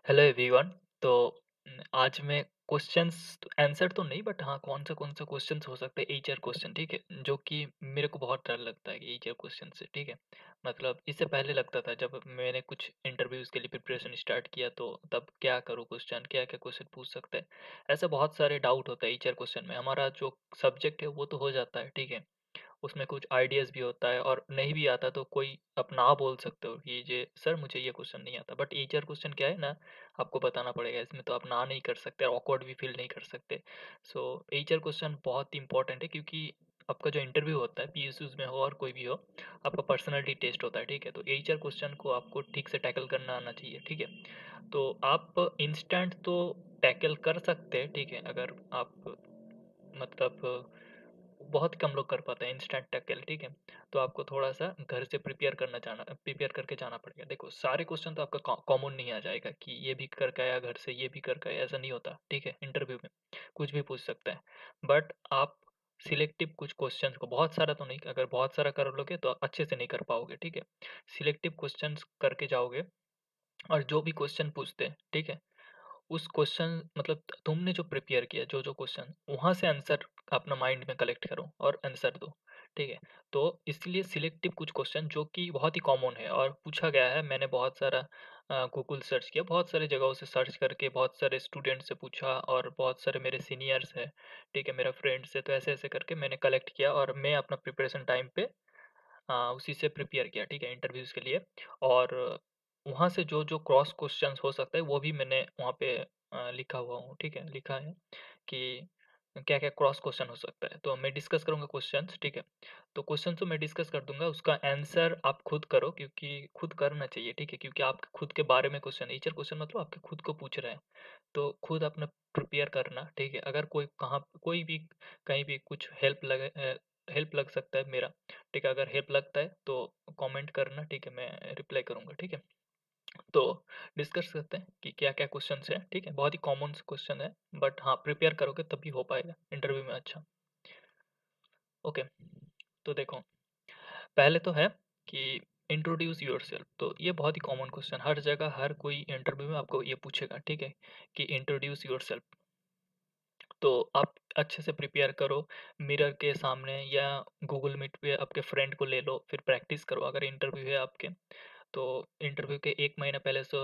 Hello everyone. तो आज मैं क्वेश्चंस आंसर तो नहीं बट हाँ कौन सा क्वेश्चंस हो सकते हैं एचआर क्वेश्चन, ठीक है, जो कि मेरे को बहुत डर लगता है कि एचआर क्वेश्चन से, ठीक है। मतलब इससे पहले लगता था जब मैंने कुछ इंटरव्यूज के लिए प्रिपरेशन स्टार्ट किया तो तब क्या करूँ, क्वेश्चन क्या क्या क्वेश्चन पूछ सकते हैं। ऐसे बहुत सारे डाउट होता है एचआर क्वेश्चन में। हमारा जो सब्जेक्ट है वो तो हो जाता है, ठीक है, उसमें कुछ आइडियाज़ भी होता है और नहीं भी आता तो कोई आप ना बोल सकते हो कि ये सर मुझे ये क्वेश्चन नहीं आता। बट एचआर क्वेश्चन क्या है ना, आपको बताना पड़ेगा, इसमें तो आप ना नहीं कर सकते और ऑकवर्ड भी फील नहीं कर सकते। सो एचआर क्वेश्चन बहुत इंपॉर्टेंट है क्योंकि आपका जो इंटरव्यू होता है पीएसयूज में हो और कोई भी हो, आपका पर्सनालिटी टेस्ट होता है, ठीक है। तो एचआर क्वेश्चन को आपको ठीक से टैकल करना आना चाहिए, ठीक है। तो आप इंस्टेंट तो टैकल कर सकते हैं, ठीक है, अगर आप मतलब बहुत कम लोग कर पाते हैं इंस्टेंट टैकल, ठीक है। तो आपको थोड़ा-सा घर से प्रिपेयर करके जाना पड़ेगा। देखो सारे क्वेश्चन तो आपका कॉमन नहीं आ जाएगा कि ये भी करके आया घर से, ये भी करके आया, ऐसा नहीं होता, ठीक है। इंटरव्यू में कुछ भी पूछ सकता है। बट आप सिलेक्टिव कुछ क्वेश्चंस को, बहुत सारा तो नहीं, अगर बहुत सारा कर लोगे तो अच्छे से नहीं कर पाओगे, ठीक है। सिलेक्टिव क्वेश्चंस करके जाओगे और जो भी क्वेश्चन पूछते हैं, ठीक है, उस क्वेश्चन मतलब तुमने जो प्रिपेयर किया जो क्वेश्चन वहां से आंसर अपना माइंड में कलेक्ट करो और आंसर दो, ठीक है। तो इसलिए सिलेक्टिव कुछ क्वेश्चन जो कि बहुत ही कॉमन है और पूछा गया है, मैंने बहुत सारा गूगल सर्च किया, बहुत सारे जगहों से सर्च करके बहुत सारे स्टूडेंट से पूछा और बहुत सारे मेरे सीनियर्स है, ठीक है, मेरा फ्रेंड्स है, तो ऐसे ऐसे करके मैंने कलेक्ट किया और मैं अपना प्रिपरेशन टाइम पे उसी से प्रिपेयर किया, ठीक है, इंटरव्यूज़ के लिए। और वहाँ से जो क्रॉस क्वेश्चंस हो सकता है वो भी मैंने वहाँ पे लिखा हुआ हूँ, ठीक है, लिखा है कि क्या-क्या क्रॉस क्वेश्चन हो सकता है। तो मैं डिस्कस करूँगा क्वेश्चंस, ठीक है। तो क्वेश्चन तो मैं डिस्कस कर दूँगा, उसका आंसर आप खुद करो क्योंकि खुद करना चाहिए, ठीक है, क्योंकि आपके खुद के बारे में क्वेश्चन है। टीचर क्वेश्चन मतलब आपके खुद को पूछ रहे हैं, तो खुद अपना प्रिपेयर करना, ठीक है। अगर कोई भी कहीं भी कुछ हेल्प लग सकता है मेरा, ठीक है, अगर हेल्प लगता है तो कमेंट करना, ठीक है, मैं रिप्लाई करूँगा, ठीक है। तो डिस्कस करते हैं कि क्या-क्या क्वेश्चंस हैं, ठीक है, बहुत ही कॉमन से क्वेश्चन है, बट हाँ, प्रिपेयर करोगे तभी हो पाएगा इंटरव्यू में अच्छा। ओके, तो देखो, पहले तो है कि इंट्रोड्यूस योरसेल्फ। तो ये बहुत ही कॉमन क्वेश्चन, हर जगह हर कोई इंटरव्यू में आपको ये पूछेगा, ठीक है, कि इंट्रोड्यूस योरसेल्फ। तो आप अच्छे से प्रिपेयर करो, मिरर के सामने या गूगल मीट पे आपके फ्रेंड को ले लो, फिर प्रैक्टिस करो। अगर इंटरव्यू है आपके, तो इंटरव्यू के 1 महीना पहले से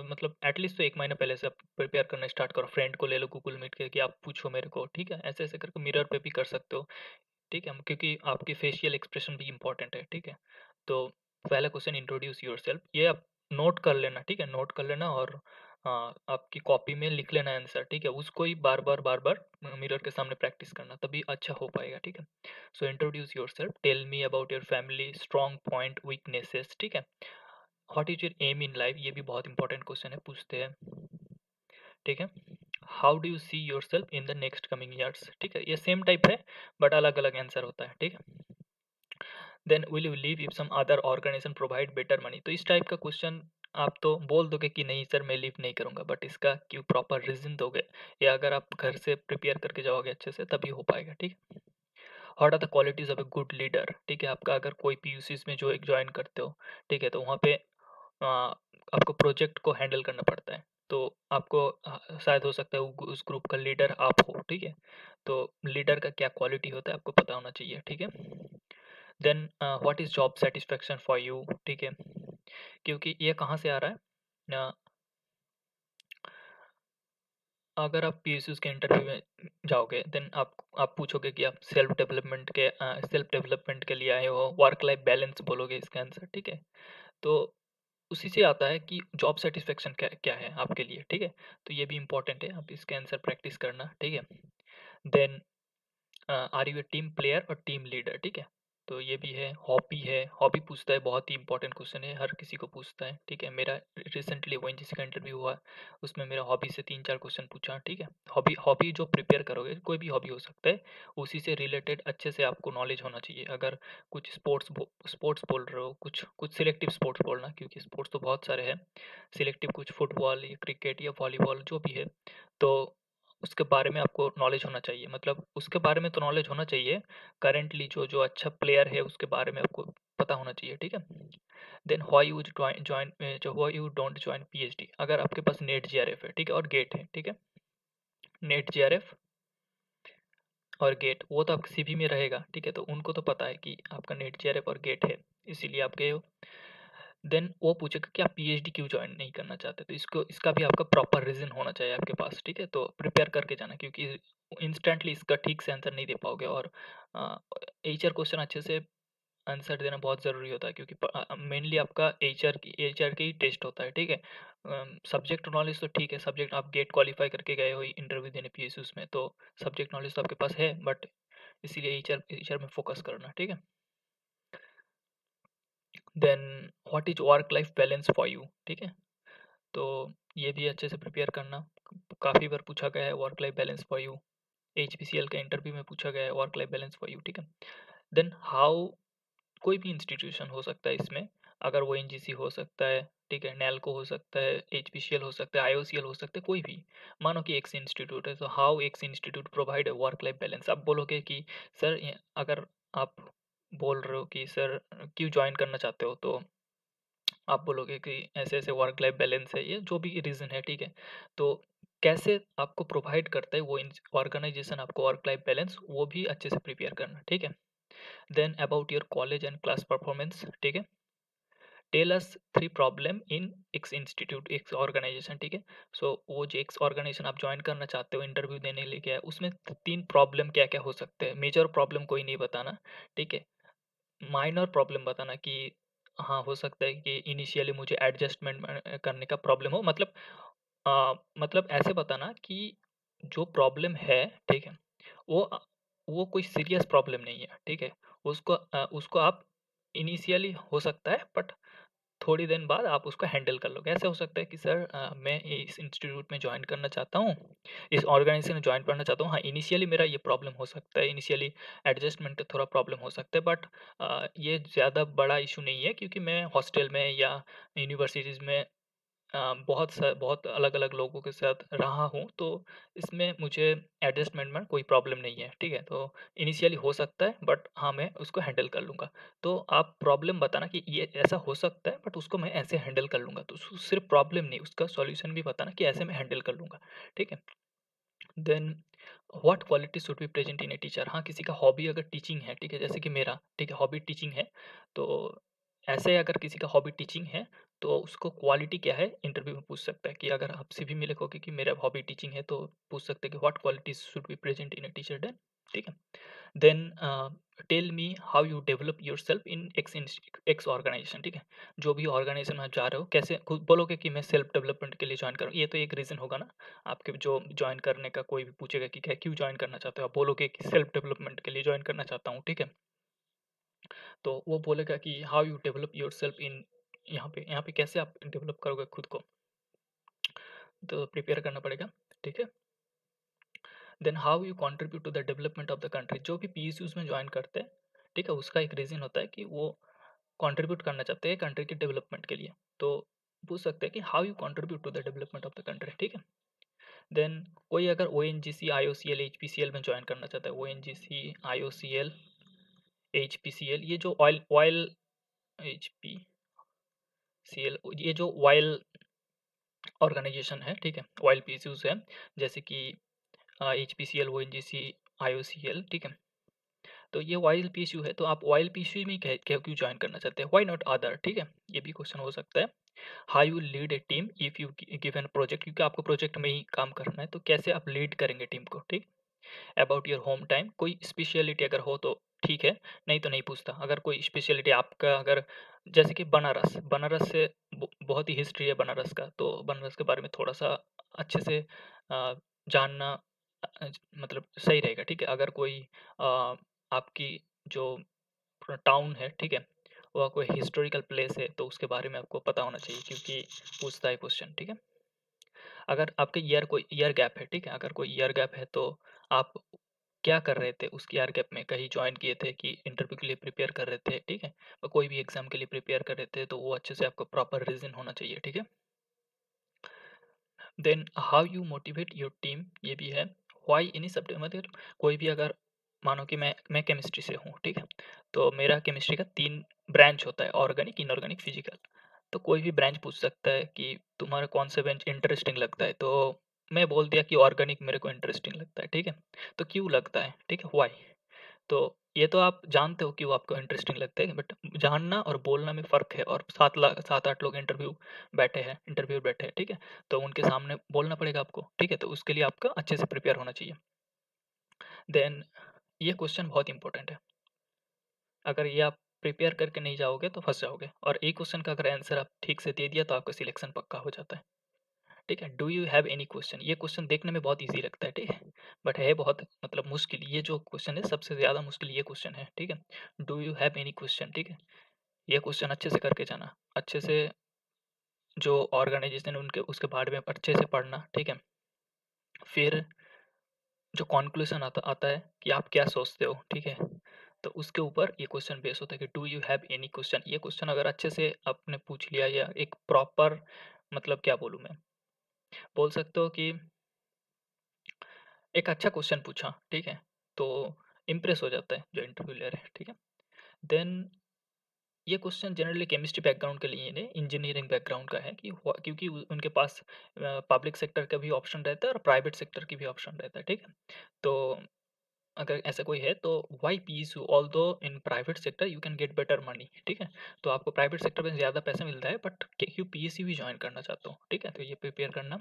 मतलब एटलीस्ट तो 1 महीना पहले से आप प्रिपेयर करना स्टार्ट करो। फ्रेंड को ले लो गूगल मीट के कि आप पूछो मेरे को, ठीक है? ऐसे-ऐसे करके मिरर पे भी कर सकते हो, ठीक है? क्योंकि आपकी फेशियल एक्सप्रेशन भी इम्पोर्टेंट है, ठीक है? तो पहला क्वेश्चन इंट्रोड्यूस योरसेल्फ, ये आप नोट कर लेना, ठीक है? नोट कर लेना और आपकी कॉपी में लिख लेना आंसर, ठीक है? उसको ही बार-बार मिरर के सामने प्रैक्टिस करना, तभी अच्छा हो पाएगा, ठीक है? So introduce yourself, tell me about your family, strong point, weaknesses, ठीक है? What is your aim in life, ये भी बहुत इंपॉर्टेंट क्वेश्चन है, पूछते हैं, ठीक है? How do you see yourself in the next coming years, ठीक है? ये सेम टाइप है बट अलग-अलग आंसर होता है, ठीक है? Then will you leave if some other organisation provide better money, तो इस टाइप का क्वेश्चन आप तो बोल दोगे कि नहीं सर मैं लीव नहीं करूंगा, बट इसका क्यों प्रॉपर रीजन दोगे, या अगर आप घर से प्रिपेयर करके जाओगे अच्छे से तभी हो पाएगा, ठीक है। What are the qualities of a good leader, ठीक है, आपका अगर कोई पीयूसीज में जो एक ज्वाइन करते हो, ठीक है, तो वहाँ पे आपको प्रोजेक्ट को हैंडल करना पड़ता है, तो आपको शायद हो सकता है उस ग्रुप का लीडर आप हो, ठीक है। तो लीडर का क्या क्वालिटी होता है आपको पता होना चाहिए, ठीक है। Then what is job satisfaction for you, ठीक है, क्योंकि ये कहाँ से आ रहा है ना, अगर आप पीएसयूज़ के इंटरव्यू में जाओगे देन आप पूछोगे कि आप सेल्फ डेवलपमेंट के लिए आए हो, वर्क लाइफ बैलेंस बोलोगे इसका आंसर, ठीक है। तो उसी से आता है कि जॉब सैटिस्फैक्शन क्या क्या है आपके लिए, ठीक है। तो ये भी इंपॉर्टेंट है, आप इसका आंसर प्रैक्टिस करना, ठीक है। Then are you a team player और टीम लीडर, ठीक है। तो ये भी है, हॉबी पूछता है, बहुत ही इंपॉर्टेंट क्वेश्चन है, हर किसी को पूछता है, ठीक है। मेरा रिसेंटली ओएनजीसी का इंटरव्यू हुआ, उसमें मेरा हॉबी से 3-4 क्वेश्चन पूछा, ठीक है। हॉबी हॉबी जो प्रिपेयर करोगे, कोई भी हॉबी हो सकता है, उसी से रिलेटेड अच्छे से आपको नॉलेज होना चाहिए। अगर कुछ स्पोर्ट्स बोल रहे हो, कुछ कुछ सिलेक्टिव स्पोर्ट्स बोलना, क्योंकि स्पोर्ट्स तो बहुत सारे हैं। सिलेक्टिव कुछ फुटबॉल या क्रिकेट या वॉलीबॉल जो भी है, तो उसके बारे में आपको नॉलेज होना चाहिए, मतलब उसके बारे में तो नॉलेज होना चाहिए, करेंटली जो जो अच्छा प्लेयर है उसके बारे में आपको पता होना चाहिए, ठीक है। देन व्हाई यू जॉइन जो why you don't join PhD, अगर आपके पास नेट जीआरएफ है, ठीक है, और गेट है, ठीक है, नेट जीआरएफ और गेट वो तो आपके सीवी में रहेगा, ठीक है, तो उनको तो पता है कि आपका नेट जीआरएफ और गेट है, इसीलिए आप गए हो। देन वो पूछेगा कि आप पीएचडी क्यों ज्वाइन नहीं करना चाहते, तो इसको इसका भी आपका प्रॉपर रीजन होना चाहिए आपके पास, ठीक है, तो प्रिपेयर करके जाना, क्योंकि इंस्टेंटली इसका ठीक से आंसर नहीं दे पाओगे, और एचआर क्वेश्चन अच्छे से आंसर देना बहुत ज़रूरी होता है, क्योंकि मेनली आपका एचआर की ही टेस्ट होता है, ठीक है। सब्जेक्ट नॉलेज तो ठीक है, सब्जेक्ट आप गेट क्वालिफाई करके गए हो इंटरव्यू देने पीएसयूज में, तो सब्जेक्ट नॉलेज तो आपके पास है, बट इसीलिए एचआर एचआर में फोकस करना, ठीक है। Then what is work life balance for you, ठीक है, तो ये भी अच्छे से प्रिपेयर करना, काफ़ी बार पूछा गया है work life balance for you, HPCL का इंटरव्यू में पूछा गया है work life balance for you, ठीक है। देन हाउ, कोई भी इंस्टीट्यूशन हो सकता है इसमें, अगर वो एनजीसी हो सकता है, ठीक है, नैल्को हो सकता है, एचपीसीएल हो सकता है, आईओसीएल हो सकता है, कोई भी, मानो कि एक्स इंस्टीट्यूट है, तो how x institute provide work life balance, आप बोलोगे कि सर अगर आप बोल रहे हो कि सर क्यों ज्वाइन करना चाहते हो, तो आप बोलोगे कि ऐसे ऐसे वर्क लाइफ बैलेंस है, ये जो भी रीज़न है, ठीक है, तो कैसे आपको प्रोवाइड करता है वो ऑर्गेनाइजेशन आपको वर्क लाइफ बैलेंस, वो भी अच्छे से प्रिपेयर करना, ठीक है। Then about your college and class performance, ठीक है, tell us 3 problem in X institute, X organisation, ठीक है। सो वो जो एक्स ऑर्गेनाइजेशन आप ज्वाइन करना चाहते हो, इंटरव्यू देने लिए गया है, उसमें 3 प्रॉब्लम क्या क्या हो सकते हैं, मेजर प्रॉब्लम कोई नहीं बताना, ठीक है, माइनर प्रॉब्लम बताना कि हाँ, हो सकता है कि इनिशियली मुझे एडजस्टमेंट करने का प्रॉब्लम हो, मतलब ऐसे बताना कि जो प्रॉब्लम है, ठीक है, वो वो कोई सीरियस प्रॉब्लम नहीं है, ठीक है, उसको आप इनिशियली हो सकता है, बट थोड़ी दिन बाद आप उसको हैंडल कर लोगे। ऐसे हो सकता है कि सर मैं इस इंस्टीट्यूट में जॉइन करना चाहता हूँ, इस ऑर्गेनाइजेशन में जॉइन करना चाहता हूँ। हाँ, इनिशियली मेरा ये प्रॉब्लम हो सकता है, इनिशियली एडजस्टमेंट का थोड़ा प्रॉब्लम हो सकता है, बट ये ज़्यादा बड़ा इशू नहीं है, क्योंकि मैं हॉस्टल में या यूनिवर्सिटीज़ में बहुत अलग-अलग लोगों के साथ रहा हूँ, तो इसमें मुझे एडजस्टमेंट में कोई प्रॉब्लम नहीं है, ठीक है? तो इनिशियली हो सकता है, बट हाँ, मैं उसको हैंडल कर लूँगा। तो आप प्रॉब्लम बताना कि ये ऐसा हो सकता है, बट उसको मैं ऐसे हैंडल कर लूँगा। तो सिर्फ़ प्रॉब्लम नहीं, उसका सॉल्यूशन भी बताना कि ऐसे मैं हैंडल कर लूँगा, ठीक है? Then what quality should be present in a teacher, हाँ, किसी का हॉबी अगर टीचिंग है, ठीक है, जैसे कि मेरा, ठीक है, हॉबी टीचिंग है, तो ऐसे अगर किसी का हॉबी टीचिंग है, तो उसको क्वालिटी क्या है इंटरव्यू में पूछ सकता है, कि अगर आप सीवी में लिखोगे कि मेरा हॉबी टीचिंग है, तो पूछ सकते हैं कि what qualities should be present in a teacher, then ठीक है। Then tell me how you develop yourself in X organisation, ठीक है, जो भी ऑर्गेनाइजेशन में आप जा रहे हो, कैसे खुद बोलोगे कि मैं सेल्फ डेवलपमेंट के लिए ज्वाइन करूँ, ये तो एक रीज़न होगा ना, आपके जो ज्वाइन करने का कोई भी पूछेगा कि क्या क्यों ज्वाइन करना चाहते हो, आप बोलोगे कि सेल्फ डेवलपमेंट के लिए ज्वाइन करना चाहता हूँ, ठीक है, तो वो बोलेगा कि हाउ यू डेवलप योरसेल्फ इन, यहाँ पे कैसे आप डेवलप करोगे खुद को, तो प्रिपेयर करना पड़ेगा, ठीक है। Then how you contribute to the development of the country, जो भी पीएसयूज में ज्वाइन करते हैं, ठीक है, उसका एक रीज़न होता है कि वो कंट्रीब्यूट करना चाहते हैं कंट्री के डेवलपमेंट के लिए, तो पूछ सकते हैं कि how you contribute to the development of the country, ठीक है। देन कोई अगर O N G C I O C L H P C L में ज्वाइन करना चाहता है, O N G C I O C L H P C L, ये जो oil oil H P C L, ये जो oil organisation है, ठीक है, ऑयल पीएसयूज है, जैसे कि H P C L, O N G C I O C L, ठीक है, तो ये ऑयल पीएसयू है, तो आप ऑयल पीएसयू में क्यों ज्वाइन करना चाहते हैं, व्हाई नॉट अदर, ठीक है, ये भी क्वेश्चन हो सकता है। How you lead A team if you given project, क्योंकि आपको प्रोजेक्ट में ही काम करना है, तो कैसे आप लीड करेंगे टीम को, ठीक। अबाउट योर होम टाइम, कोई स्पेशलिटी अगर हो तो ठीक है, नहीं तो नहीं पूछता। अगर कोई स्पेशलिटी आपका, अगर जैसे कि बनारस, बनारस से बहुत ही हिस्ट्री है बनारस का, तो बनारस के बारे में थोड़ा सा अच्छे से जानना मतलब सही रहेगा, ठीक है। अगर कोई आपकी जो टाउन है, ठीक है, वह कोई हिस्टोरिकल प्लेस है, तो उसके बारे में आपको पता होना चाहिए, क्योंकि पूछता है क्वेश्चन, ठीक है। अगर आपके कोई ईयर गैप है, ठीक है, अगर कोई ईयर गैप है, तो आप क्या कर रहे थे उस ईयर गैप में, कहीं जॉइन किए थे कि इंटरव्यू के लिए प्रिपेयर कर रहे थे, ठीक है, और कोई भी एग्जाम के लिए प्रिपेयर कर रहे थे, तो वो अच्छे से आपको प्रॉपर रीजन होना चाहिए, ठीक है। Then how you motivate your team, ये भी है। व्हाई एनी सब्जेक्ट, मतलब कोई भी अगर मानो कि मैं केमिस्ट्री से हूँ, ठीक है? तो मेरा केमिस्ट्री का 3 ब्रांच होता है, ऑर्गेनिक, इनऑर्गेनिक, फिजिकल। तो कोई भी ब्रांच पूछ सकता है कि तुम्हारा कौन सा ब्रांच इंटरेस्टिंग लगता है, तो मैं बोल दिया कि ऑर्गेनिक मेरे को इंटरेस्टिंग लगता है, ठीक है? तो क्यों लगता है, ठीक है? व्हाई? तो ये तो आप जानते हो कि वो आपको इंटरेस्टिंग लगता है, बट जानना और बोलना में फ़र्क है। और 7-8 लोग इंटरव्यू बैठे हैं, ठीक है? तो उनके सामने बोलना पड़ेगा आपको, ठीक है? तो उसके लिए आपका अच्छे से प्रिपेयर होना चाहिए। देन ये क्वेश्चन बहुत इंपॉर्टेंट है। अगर ये आप प्रिपेयर करके नहीं जाओगे तो फँस जाओगे, और एक क्वेश्चन का अगर आंसर आप ठीक से दे दिया तो आपका सिलेक्शन पक्का हो जाता है, ठीक है? Do you have any question, ये क्वेश्चन देखने में बहुत ईज़ी लगता है, ठीक है? बट है बहुत मतलब मुश्किल, ये जो क्वेश्चन है सबसे ज़्यादा मुश्किल ये क्वेश्चन है, ठीक है? Do you have any question, ठीक है? ये क्वेश्चन अच्छे से करके जाना, अच्छे से जो ऑर्गेनाइज़ेशन है उनके उसके बारे में अच्छे से पढ़ना, ठीक है? फिर जो कॉन्क्लूज़न आता आता है कि आप क्या सोचते हो, ठीक है? तो उसके ऊपर ये क्वेश्चन बेस होता है कि do you have any question, ये क्वेश्चन अगर अच्छे से आपने पूछ लिया, या एक प्रॉपर, मतलब क्या बोलूँ मैं? बोल सकते हो कि एक अच्छा क्वेश्चन पूछा, ठीक है? तो इम्प्रेस हो जाता है जो इंटरव्यू ले रहा है, ठीक है? देन ये क्वेश्चन जनरली केमिस्ट्री बैकग्राउंड के लिए नहीं, इंजीनियरिंग बैकग्राउंड का है, कि क्योंकि उनके पास पब्लिक सेक्टर का भी ऑप्शन रहता है और प्राइवेट सेक्टर की भी ऑप्शन रहता है, ठीक है? तो अगर ऐसा कोई है तो why PSU, although in private sector you can get better money, ठीक है? तो आपको प्राइवेट सेक्टर में ज़्यादा पैसा मिलता है, बट क्यों पीएसयू भी ज्वाइन करना चाहता हूँ, ठीक है? तो ये प्रिपेयर करना।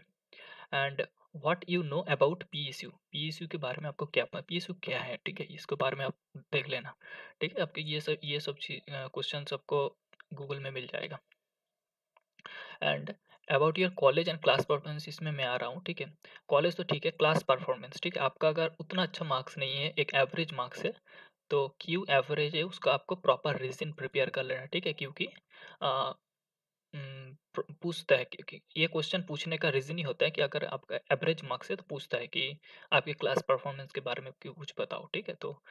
And what you know about PSU, PSU के बारे में आपको क्या पता, पीएसयू क्या है, ठीक है? इसके बारे में आप देख लेना, ठीक है? आपके ये सब चीज क्वेश्चन आपको गूगल में मिल जाएगा। And about your college and class performance, इसमें मैं आ रहा हूँ, ठीक है? कॉलेज तो ठीक है, क्लास परफॉर्मेंस, ठीक है? आपका अगर उतना अच्छा मार्क्स नहीं है, एक एवरेज मार्क्स है, तो क्यों एवरेज है उसका आपको प्रॉपर रीजन प्रिपेयर कर लेना, ठीक है? क्योंकि पूछता है, क्योंकि ये क्वेश्चन पूछने का रीज़न ही होता है कि अगर आपका एवरेज मार्क्स है तो पूछता है कि आपके क्लास परफॉर्मेंस के बारे में क्यों कुछ बताओ, ठीक है? तो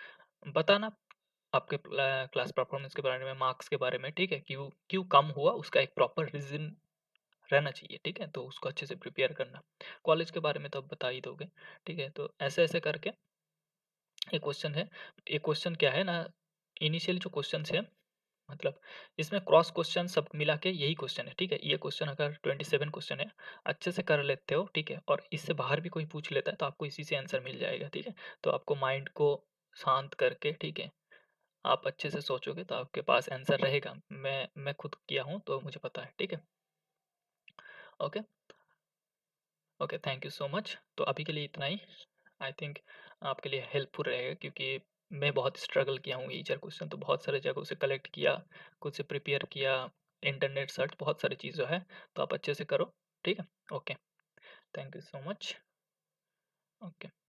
बताना आपके क्लास परफॉर्मेंस के बारे में, मार्क्स के बारे में, ठीक है? क्यों क्यों कम हुआ उसका एक प्रॉपर रीज़न रहना चाहिए, ठीक है? तो उसको अच्छे से प्रिपेयर करना। कॉलेज के बारे में तो आप बता ही दोगे, ठीक है? तो ऐसे-ऐसे करके ये क्वेश्चन है। ये क्वेश्चन क्या है ना, इनिशियली जो क्वेश्चन्स है, मतलब इसमें क्रॉस क्वेश्चन सब मिला के यही क्वेश्चन है, ठीक है? ये क्वेश्चन अगर 27 क्वेश्चन है, अच्छे से कर लेते हो, ठीक है? और इससे बाहर भी कोई पूछ लेता है तो आपको इसी से आंसर मिल जाएगा, ठीक है? तो आपको माइंड को शांत करके, ठीक है? आप अच्छे से सोचोगे तो आपके पास आंसर रहेगा। मैं खुद किया हूँ तो मुझे पता है, ठीक है? Okay, okay, thank you so much. तो अभी के लिए इतना ही। आई थिंक आपके लिए हेल्पफुल रहेगा, क्योंकि मैं बहुत स्ट्रगल किया हूँ टीचर क्वेश्चन, तो बहुत सारे जगहों से कलेक्ट किया, खुद से प्रिपेयर किया, इंटरनेट सर्च, बहुत सारी चीज़ें है। तो आप अच्छे से करो, ठीक है? Okay, thank you so much. Okay.